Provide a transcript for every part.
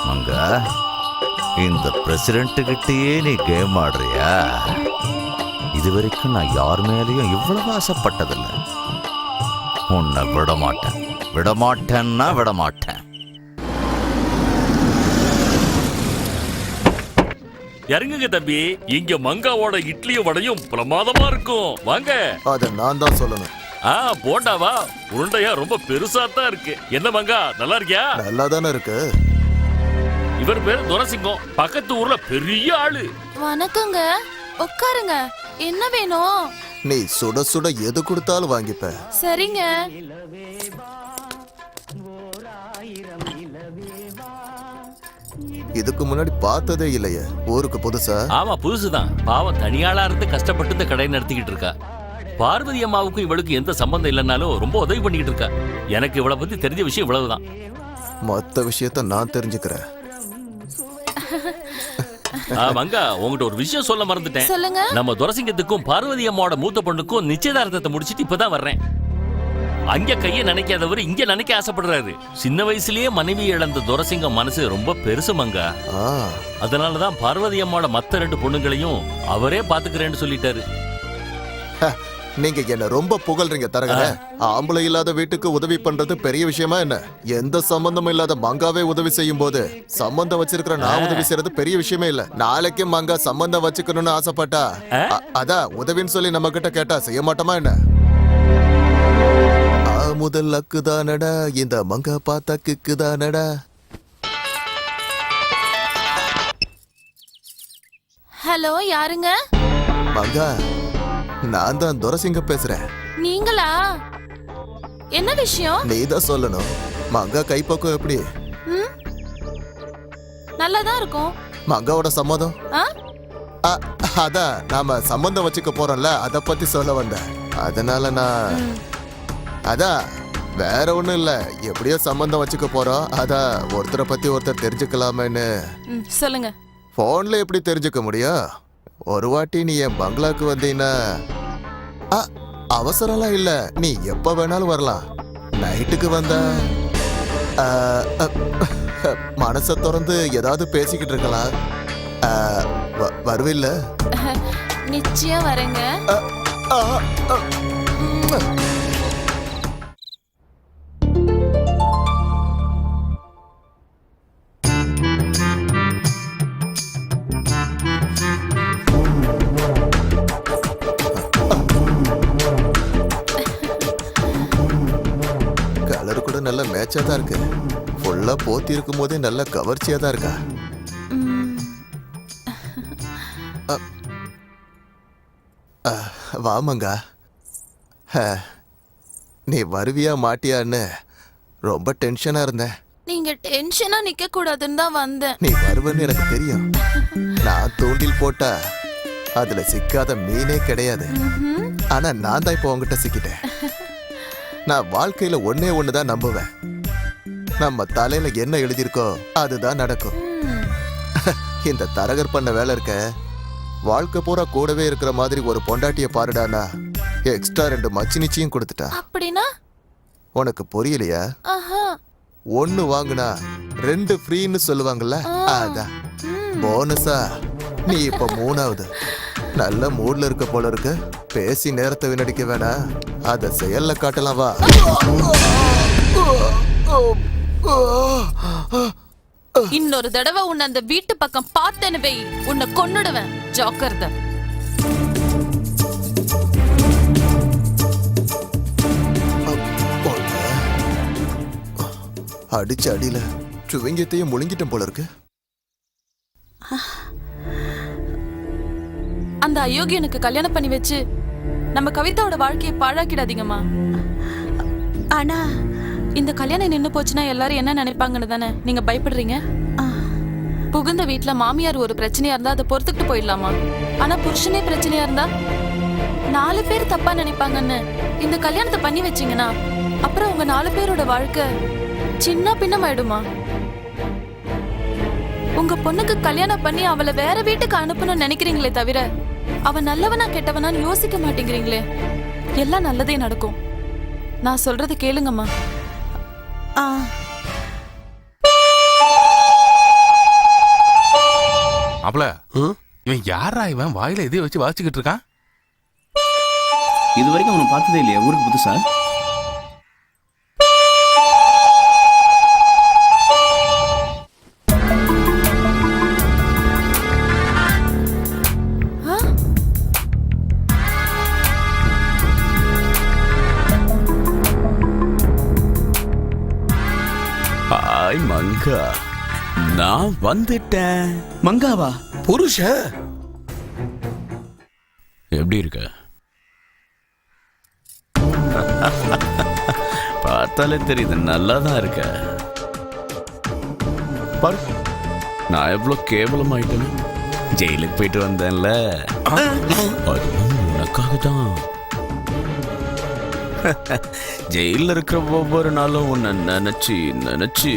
மங்கா, இந்த பிரசிடென்ட் கிட்டயே நீ கேம் ஆடுறியா? இது வரைக்கும் நான் யார் மேலேயும் இவ்வளவு ஆசைப்பட்டதில்லை. உன்னை விடமாட்டேன், விடமாட்டேன்னா விடமாட்டேன். இறங்குங்க தம்பி, இங்க மங்காவோட இட்லியும் வடையும் பிரமாதமா இருக்கும். வாங்க. அத நான் தான் சொல்லணும். போண்டாவா? உருண்டையா ரொம்ப பெருசா தான் இருக்கு. என்ன மங்கா, நல்லா இருக்கியா? நல்லா தானே இருக்கு. இவர் பேரு துரசிங்கம், பக்கத்து ஊர்ல பெரிய ஆளு. வணக்கங்க, உட்காருங்க. என்ன வேணும்? நீ சுட சுட எது கொடுத்தாலும் வாங்கிப்ப. சரிங்க. இதுக்கு முன்னாடி பார்த்ததே இல்லையே, ஊருக்கு புதுசா? ஆமா, புதுசுதான். பாவம் தனியாளா இருந்து கஷ்டப்பட்டு இந்த கடை நடத்திக்கிட்டு இருக்கா. பார்வதி அம்மாவுக்கும் இவளுக்கு எந்த சம்பந்தம் இல்லைன்னாலும் ரொம்ப உதவி பண்ணிக்கிட்டு இருக்கா. எனக்கு இவளை பத்தி தெரிஞ்ச விஷயம் இவ்வளவுதான். மொத்த விஷயத்த நான் தெரிஞ்சுக்கிறேன். மங்கா, உங்ககிட்ட ஒரு விஷயம் சொல்ல மறந்துட்டேன். சொல்லுங்க. நம்ம துரசிங்கத்துக்கும் பார்வதி அம்மாவோட மூத்த பொண்ணுக்கும் நிச்சயதார்த்தத்தை முடிச்சிட்டு இப்பதான் வர்றேன். அங்க கைய நினைக்காதவர் இங்க நினைக்க ஆசைப்படுறாரு. சின்ன வயசுலயே மனைவி இழந்த துரசிங்கம் மனசு ரொம்ப பெருசு மங்கா. அதனாலதான் பார்வதி அம்மாவோட மத்த 2 பொண்ணுங்களையும் அவரே பாத்துக்கிறேன்னு சொல்லிட்டாரு. நீங்க என்ன ரொம்ப புகழ்றீங்க தரகர. ஆம்பளை இல்லாத வீட்டுக்கு உதவி பண்றது பெரிய விஷயமா என்ன? எந்த சம்பந்தமும் இல்லாத மங்காவே உதவி செய்யும் போது சம்பந்தம் வச்சிருக்கிற நான் உதவி செய்யறது பெரிய விஷயமே இல்ல. நாளைக்கு மங்கா சம்பந்தம் வச்சுக்கணும்னு ஆசைப்பட்டா அதான் உதவின்னு சொல்லி நம்ம கிட்ட கேட்டா செய்ய மாட்டோமா என்ன? முதல் அக்குதானடா, இந்த மங்கா பார்த்தா கிக்குதானடா. ஹலோ, யாருங்க? மங்கா, நான் தான் துரசிங்கம் பேசுறேன். நீங்களா? என்ன விஷயம்? நீதான் சொல்லணும். மங்கா கைப்பக்கம் எப்படி? நல்லாதான் இருக்கும். மங்காவோட சம்மதம்? அதான் நாம சம்பந்தம் வச்சுக்க போறோம்ல, அத பத்தி சொல்ல வந்தேன். அதனால நான் அதான் வேற ஒண்ணும் இல்ல, எப்படியோ சம்பந்தம் வச்சுக்க போறோம். அதான் ஒருத்தரை பத்தி ஒருத்தர் தெரிஞ்சுக்கலாமேன்னு. சொல்லுங்க. போன்ல எப்படி தெரிஞ்சுக்க முடியும்? ஒரு வாட்டி நீ என் பங்களாக்கு வந்தீங்கன்னா அவசரம்லாம் இல்ல, நீ எப்ப வேணாலும் வரலாம். நைட்டுக்கு வந்தா மனசை திறந்து ஏதாவது பேசிக்கிட்டு இருக்கலாம். வருவில்ல? நிச்சயம் வரேங்க. நல்ல மேட்சா தான் இருக்கு. ஃபுல்லா போத்தி இருக்கும் போதே நல்ல கவர்ச்சியா தான் இருக்கா. வாமங்கா, நீ வருவியா மாட்டியான்னு ரொம்ப டென்ஷனா இருந்தேன். நீங்க டென்ஷனா நிக்க கூடாதுன்னு தான் வந்தேன். நீ வருவன்னு எனக்கு தெரியும். நான் தூண்டில் போட்டா அதுல சிக்காத மீனே கிடையாது. ஆனா நான் தான் இப்போ உங்ககிட்ட சிக்கிட்டேன். நான் வாழ்க்கையில ஒன்னே ஒண்ணுதான் நம்புவேன். நம்ம தலையில என்ன எழுதியிருக்கோ அதுதான் நடக்கும். இந்த தரகர் பண்ண வேலை இருக்க, வாழ்க்கை பூரா கூடவே இருக்கிற மாதிரி ஒரு பொண்டாட்டிய பாருடானா எக்ஸ்ட்ரா 2 மச்சினிச்சியும் கொடுத்துட்டா. அப்படின்னா உனக்கு புரியலையா? ஒன்னு வாங்குனா 2 ஃப்ரீன்னு சொல்லுவாங்கல்ல, அதான் போனஸா நீ இப்ப 3வது. நல்ல மூட்ல இருக்க போல இருக்கு. பேசி நேரத்தை வீணடிக்க வேணா, அத செயல்ல காட்டலாம் வா. இன்னொரு தடவை உன்னை அந்த வீட்டு பக்கம் பார்த்தேன்னு வை, உன்னை கொன்னுடுவேன். ஜாக்கிரதை. அடிச்ச அடியில சுவங்கியத்தையும் முழுங்கிட்டேன் போல இருக்கு. அந்த அயோக்கியனுக்கு கல்யாணம் பண்ணி வச்சு நம்ம கவிதாவோட வாழ்க்கையை பாழாக்கிடாதீங்கம்மா. ஆனா இந்த கல்யாணம் நின்னு போச்சுன்னா எல்லாரும் என்ன நினைப்பாங்கன்னு தானே நீங்க பயப்படுறீங்க? புகுந்த வீட்டுல மாமியார் ஒரு பிரச்சனையா இருந்தா அதை பொறுத்துக்கிட்டு போயிடலாமா? ஆனா புருஷனே பிரச்சனையா இருந்தா 4 பேர் தப்பா நினைப்பாங்கன்னு இந்த கல்யாணத்தை பண்ணி வச்சீங்கன்னா அப்புறம் உங்க 4 பேரோட வாழ்க்கை சின்ன பின்னமாயிடுமா? உங்க பொண்ணுக்கு கல்யாணம் பண்ணி அவளை வேற வீட்டுக்கு அனுப்பணும்னு நினைக்கிறீங்களே தவிர அவன் நல்லவனா கெட்டவனான்னு யோசிக்க மாட்டேங்கிறீங்களே. எல்லாம் நல்லதே நடக்கும். நான் சொல்றது கேளுங்கம்மா. மாப்பிள இவன் யாரா இவன் வாயில எதையும் வச்சு வாசிச்சுக்கிட்டு இருக்கான்? இது வரைக்கும் அவனை பார்த்ததே இல்லையா? ஊருக்கு புதுசா? ஹாய் மங்கா, நான் வந்துட்டேன். மங்காவா? புருஷன் எப்படி இருக்க? பார்த்தாலே தெரியுது நல்லா தான் இருக்க. பாரு, நான் எவ்வளோ கேவலமாயிட்டேன்னு. ஜெயிலுக்கு போயிட்டு வந்தேன்ல, அதுவும் உனக்காக தான். ஜெயில இருக்கிற ஒவ்வொரு நாளும் உன்னை நினைச்சு நினைச்சு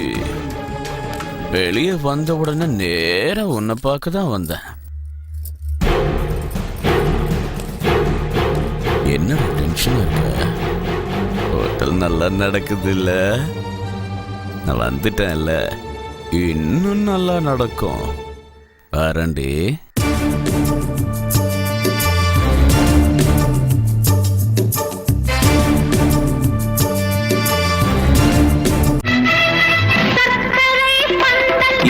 வெளியே வந்த உடனே நேரா உன்னை பார்க்க தான் வந்தேன். என்ன டென்ஷனா இருக்க? ஹோட்டல் நல்லா நடக்குது இல்ல? நான் வந்துட்டேன்ல, இன்னும் நல்லா நடக்கும். வரண்டி.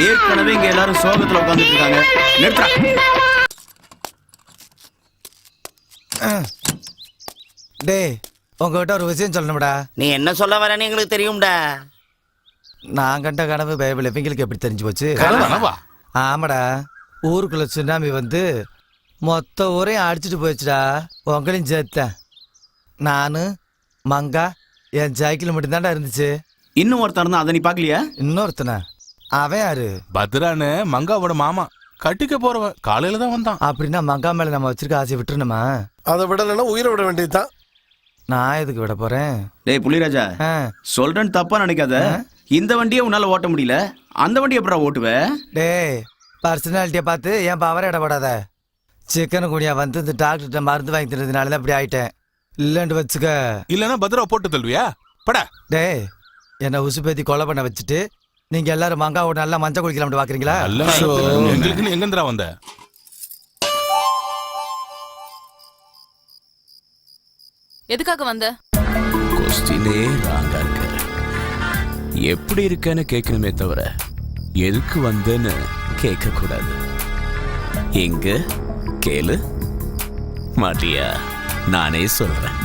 ஏற்கனவே இங்க எல்லாரும் சோகத்துல உட்காந்துட்டு இருக்காங்க. நிறுத்தா. டேய், உங்ககிட்ட ஒரு விஷயம் சொல்லணும்டா. நீ என்ன சொல்ல வரேன்னு எங்களுக்கு தெரியும்டா. நான் கண்ட கனவு பைபிள் இவங்களுக்கு எப்படி தெரிஞ்சு போச்சு? கனவா? ஆமாடா, ஊருக்குள்ள சுனாமி வந்து மொத்த ஊரையும் அடிச்சுட்டு போயிடுச்சுடா. உங்களையும் சேர்த்தேன். நானு மங்கா என் சைக்கிள் மட்டும்தான்டா இருந்துச்சு. இன்னும் ஒருத்தர் இருந்தா அதை நீ பாக்கலையா? இன்னொருத்தனா? அவன் யாரு? பத்ரான்னு மங்காவோட மாமா. கட்டிக்க போறவன் காலையில தான் வந்தான். அப்படின்னா மங்கா மேல நம்ம வச்சிருக்க ஆசையை விட்டுருணுமா? அதை விடலைன்னா உயிரை விட வேண்டியதுதான். நான் எதுக்கு விட போறேன்? டேய் புள்ளிராஜா, சொல்றேன்னு தப்பா நினைக்காத. இந்த வண்டியை உன்னால ஓட்ட முடியல, அந்த வண்டியை எப்படா ஓட்டுவ? டேய், பர்சனாலிட்டியை பார்த்து ஏன் பவர இடப்படாத. சிக்கன் குடியா வந்து இந்த டாக்டர்கிட்ட மருந்து வாங்கி தரதுனால தான் இப்படி ஆயிட்டேன். இல்லைன்னு வச்சுக்க. இல்லன்னா பத்ரா போட்டு தள்ளுவியா? படா. டேய், என்னை உசுப்பேத்தி கொலை பண்ண வச்சுட்டு நீங்க எல்லாரும் மங்காவோட நல்லா மஞ்சள் குளிக்கலாம்னு பாக்குறீங்களா? எங்களுக்குன்னு எங்கந்திரா வந்த? எதுக்காக வந்த? கொஸ்டினே ராங்கா இருக்கு. எப்படி இருக்கேன்னு கேட்கணுமே தவிர எதுக்கு வந்தேன்னு கேட்க கூடாது. எங்க கேளு மாட்டியா? நானே சொல்றேன்.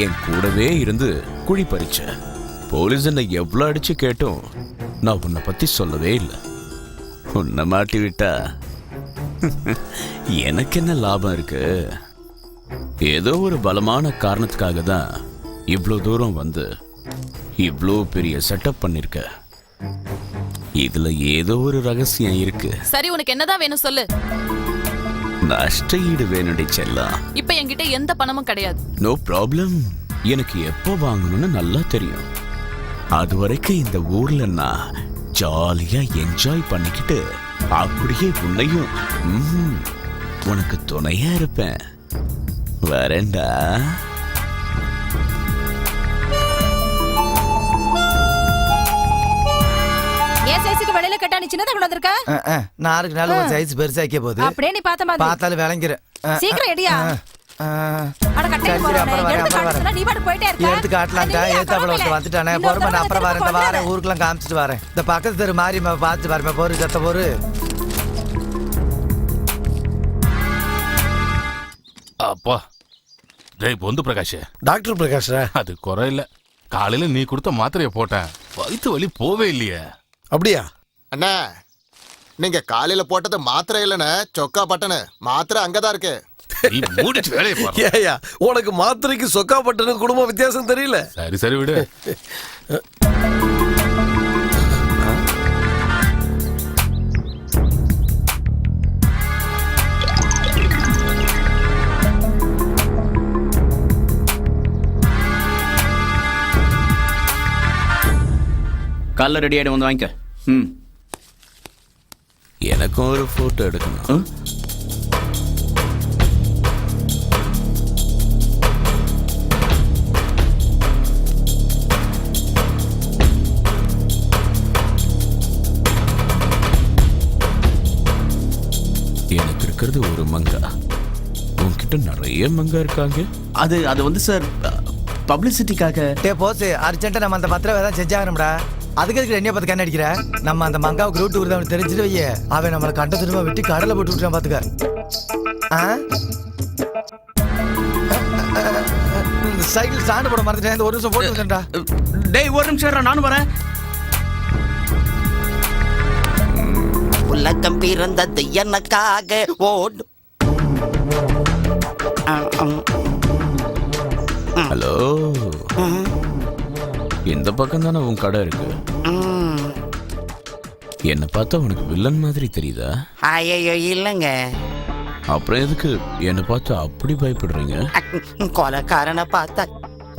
என் கூடவே இருந்து குழி பறிச்ச போலீஸ் என்னை எவ்வளவு அடிச்சு கேட்டும் நான் உன்னை பத்தி சொல்லவே இல்லை. உன்னை மாட்டி விட்டா எனக்கு என்ன லாபம் இருக்கு? ஏதோ ஒரு பலமான காரணத்துக்காக தான் இவ்வளோ தூரம் வந்து இவ்வளோ பெரிய செட்டப் பண்ணிருக்க. இதுல ஏதோ ஒரு ரகசியம் இருக்கு. சரி, உனக்கு என்னதான் வேணும் சொல்லு. நஷ்ட ஈடு வேணுடி செல்லம். இப்ப என்கிட்ட எந்த பணமும் கிடையாது. No problem. எனக்கு எப்போ வாங்கணும்னு நல்லா தெரியும். அது வரைக்கும் இந்த ஊர்ல நான் ஜாலியா என்ஜாய் பண்ணிக்கிட்டு அப்படியே உன்னையும் உனக்கு துணையா இருப்பேன். வரேன்டா. ஏன் சைஸுக்கு வெளியில கட்டா நீ சின்னதா கொண்டு வந்திருக்க? நாளுக்கு நாள் உன் சைஸ் பெருசாக்கிய போகுது. அப்படியே நீ பார்த்த மாதிரி பார்த்தாலும் விளங்கிற. சீக்கிரம் எடியா. அட கட்டை போறேன். நீ பாட்டு போயிட்டே இருக்க. எடுத்து காட்டலாம்டா. ஏத்தாப்புல ஒருத்த வந்துட்டானே. பொறுமை, நான் அப்புறம் வரேன். இந்த வாரம் ஊருக்குலாம் காமிச்சிட்டு வரேன். இந்த பக்கத்து தெரு மாறி பார்த்துட்டு வரேன். போரு சத்த போரு. அப்பா. டேய் பொந்து பிரகாஷ். டாக்டர் பிரகாஷ், அது குறை இல்ல. காலையில நீ கொடுத்த மாத்திரைய போட்டேன், வயிற்று வலி போவே இல்லையே. அப்படியா? அண்ணா, நீங்க காலையில போட்டது மாத்திரை இல்லைன்னு சொக்கா பட்டனு. மாத்திரை அங்கதான் இருக்கு. நீ மூடிச்சு வேலையை பாரு. ஏயா, உனக்கு மாத்திரைக்கு சொக்கா பட்டனு குடும்ப வித்தியாசம் தெரியல? சரி சரி விடு. காலைல ரெடி ஆயிடும், வந்து வாங்கிக்க. எனக்கும் ஒரு போட்டோ எடுக்கணும். எனக்கு இருக்கிறது ஒரு மங்கா. உன்கிட்ட நிறைய மங்கா இருக்காங்க. அது வந்து சார் பப்ளிசிட்டிக்காக. டே போஸ், அர்ஜென்ட்டா நம்ம அந்த பத்திரம் தான் செஞ்சாகணும்டா. அதுக்கு எதுக்கு என்னைய பார்த்து கண்ணு அடிக்கிற? நம்ம அந்த மங்காவுக்கு ரூட் விடுறது அவனுக்கு தெரிஞ்சுட்டு வையே, அவன் நம்மளை கண்ட துருவா விட்டு கடலை போட்டு விட்டுறான் பாத்துக்க. சைக்கிள் ஸ்டாண்டு போட மறந்துட்டேன். இந்த ஒரு நிமிஷம் போட்டு வந்துட்டா. டேய் ஒரு நிமிஷம் நானும் வரேன். உலகம் பிறந்தது எனக்காக ஓடு. ஹலோ, இந்த பக்கம் தானே உன் கடை இருக்கு. என்ன பார்த்தா உனக்கு வில்லன் மாதிரி தெரியுதா? ஐயோ இல்லைங்க. அப்புறம் எதுக்கு என்ன பார்த்தா அப்படி பயப்படுறீங்க? கொலைக்காரனை பார்த்தா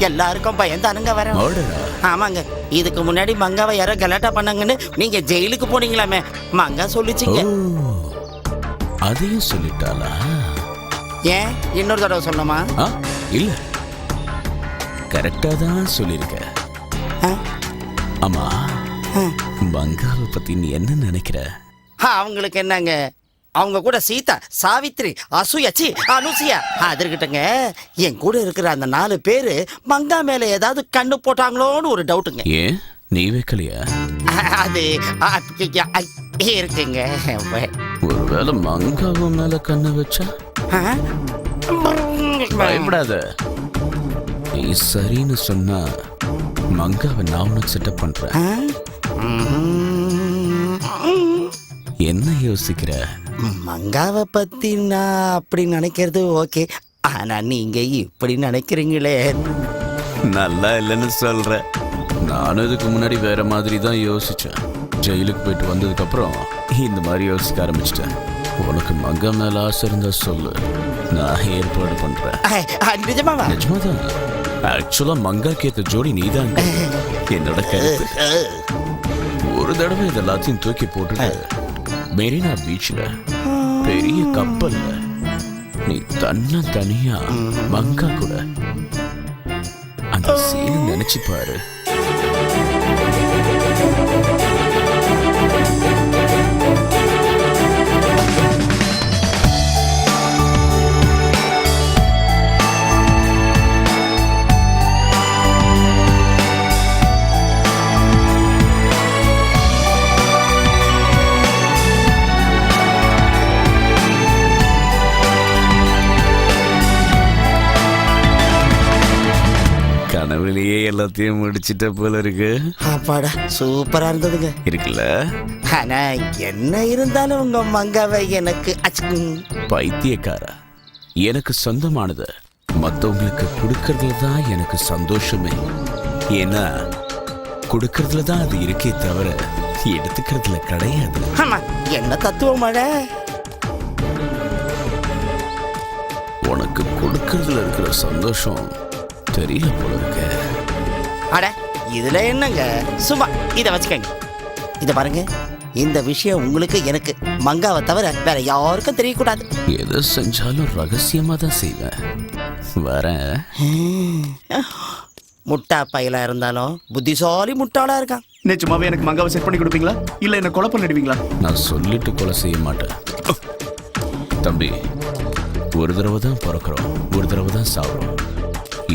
எல்லாருக்கும் பயந்தானுங்க வர. ஆமாங்க, இதுக்கு முன்னாடி மங்காவை யாரோ கலாட்டா பண்ணாங்கன்னு நீங்க ஜெயிலுக்கு போனீங்களாமே, மங்கா சொல்லிச்சிங்க. அதையும் சொல்லிட்டாளா? ஏன் இன்னொரு தடவை சொன்னமா? இல்ல, கரெக்டா தான் சொல்லிருக்க. ஆமா, மங்காவை பத்தி நீ என்ன நினைக்கிற? அவங்களுக்கு என்னங்க, அவங்க கூட சீதா, சாவித்ரி, அசூயாச்சி, அனுசியா அதற்கிட்டங்க என் கூட இருக்கிற அந்த 4 பேரு மங்கா மேல ஏதாவது கண்ணு போட்டாங்களோன்னு ஒரு டவுட்டுங்க. ஏன் நீ வைக்கலையா? அது இருக்குங்க. ஒருவேளை மங்காவை மேல கண்ணு வச்சா? பயப்படாத, நீ சரின்னு சொன்னா மங்காவை நான் உனக்கு செட்டப் பண்றேன். என்ன யோசிக்கிற? மங்காவை பத்தி நான் அப்படி நினைக்கிறது ஓகே, ஆனா நீங்க இப்படி நினைக்கிறீங்களே நல்லா இல்லைன்னு சொல்ற. நானும் இதுக்கு முன்னாடி வேற மாதிரி தான் யோசிச்சேன். ஜெயிலுக்கு போயிட்டு வந்ததுக்கு அப்புறம் இந்த மாதிரி யோசிக்க ஆரம்பிச்சிட்டேன். உனக்கு மங்கா மேல ஆசை இருந்தா சொல்லு, நான் ஏற்பாடு பண்றேன். நிஜமாவா? நிஜமாதான். ஆக்சுவலா மங்காக்கு ஏத்த ஜோடி நீதான். என்னோட கருத்து, ஒரு தடவை இது எல்லாத்தையும் தூக்கி போட்டுட்டு மெரினா பீச்ல பெரிய கப்பல்ல நீ தனியா மங்கா கூட அந்த சீன் நினைச்சு பாரு. கனவுலயே எல்லாத்தையும் முடிச்சிட்ட போல இருக்கு. அப்பாடா, சூப்பரா இருந்ததுங்க. இருக்குல்ல? ஆனா என்ன இருந்தாலும் உங்க மங்காவை எனக்கு பைத்தியக்காரா, எனக்கு சொந்தமானது மத்தவங்களுக்கு கொடுக்கறதுல தான் எனக்கு சந்தோஷமே. ஏன்னா கொடுக்கறதுல தான் அது இருக்கே தவிர எடுத்துக்கிறதுல கிடையாது. ஆமா, என்ன தத்துவம் மழை. உனக்கு கொடுக்கறதுல இருக்கிற சந்தோஷம் தெரியல போல இருக்கு. அட இதுல என்னங்க, சும்மா இத வச்சுக்கங்க. இத பாருங்க, இந்த விஷயம் உங்களுக்கு எனக்கு மங்காவை தவிர வேற யாருக்கும் தெரியக்கூடாது. எதை செஞ்சாலும் ரகசியமா தான் செய்வேன். வரேன். முட்டா பையலா இருந்தாலும் புத்திசாலி முட்டாளா இருக்கான். நிச்சயமாவே எனக்கு மங்காவை செட் பண்ணி கொடுப்பீங்களா இல்ல என்ன கொலை பண்ணிடுவீங்களா? நான் சொல்லிட்டு கொலை செய்ய மாட்டேன் தம்பி. ஒரு தடவை தான் பிறக்கிறோம், ஒரு தடவை தான் சாப்பிடும்.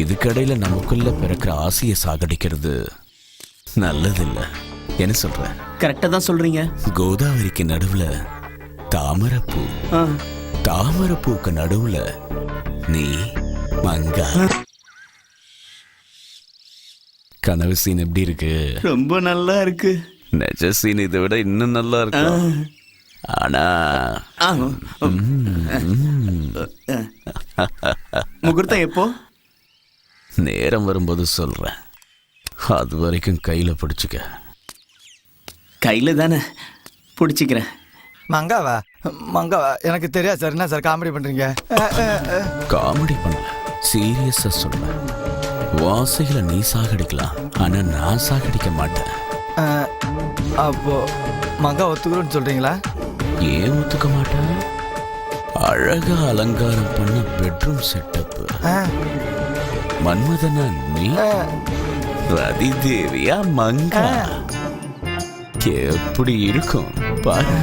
இதுக்கடையில நமக்குள்ள பிறக்கிற ஆசையை சாகடிக்கிறது நல்லதில்லை. என்ன சொல்ற? கரெக்டா தான் சொல்றீங்க. கோதாவரிக்கு நடுவுல தாமரைப்பூ, தாமரைப்பூக்கு நடுவுல நீ மங்கா. கனவு சீன் எப்படி இருக்கு? ரொம்ப நல்லா இருக்கு. நெஜ சீன் இதை விட இன்னும் நல்லா இருக்கு. ஆனா முகூர்த்தம் எப்போ? நேரம் வரும்போது சொல்றேன். அது வரைக்கும் கையில பிடிச்சுக்க. கையில தானே பிடிச்சிக்கிறேன். மங்காவா? மங்காவா? எனக்கு தெரியாது சார். என்ன சார் காமெடி பண்றீங்க? காமெடி பண்ணல, சீரியஸா சொல்றேன். வாசைகளை நீ சாகடிக்கலாம், ஆனா நான் சாகடிக்க மாட்டேன். அப்போ மங்கா ஒத்துக்கிறோன்னு சொல்றீங்களா? ஏன் ஒத்துக்க மாட்டேன்? அழகா அலங்காரம் பண்ண பெட்ரூம் செட்டப். மன்மதனா நீ, ரதி தேவியா மங்கா. எப்படி இருக்கும் பாரு.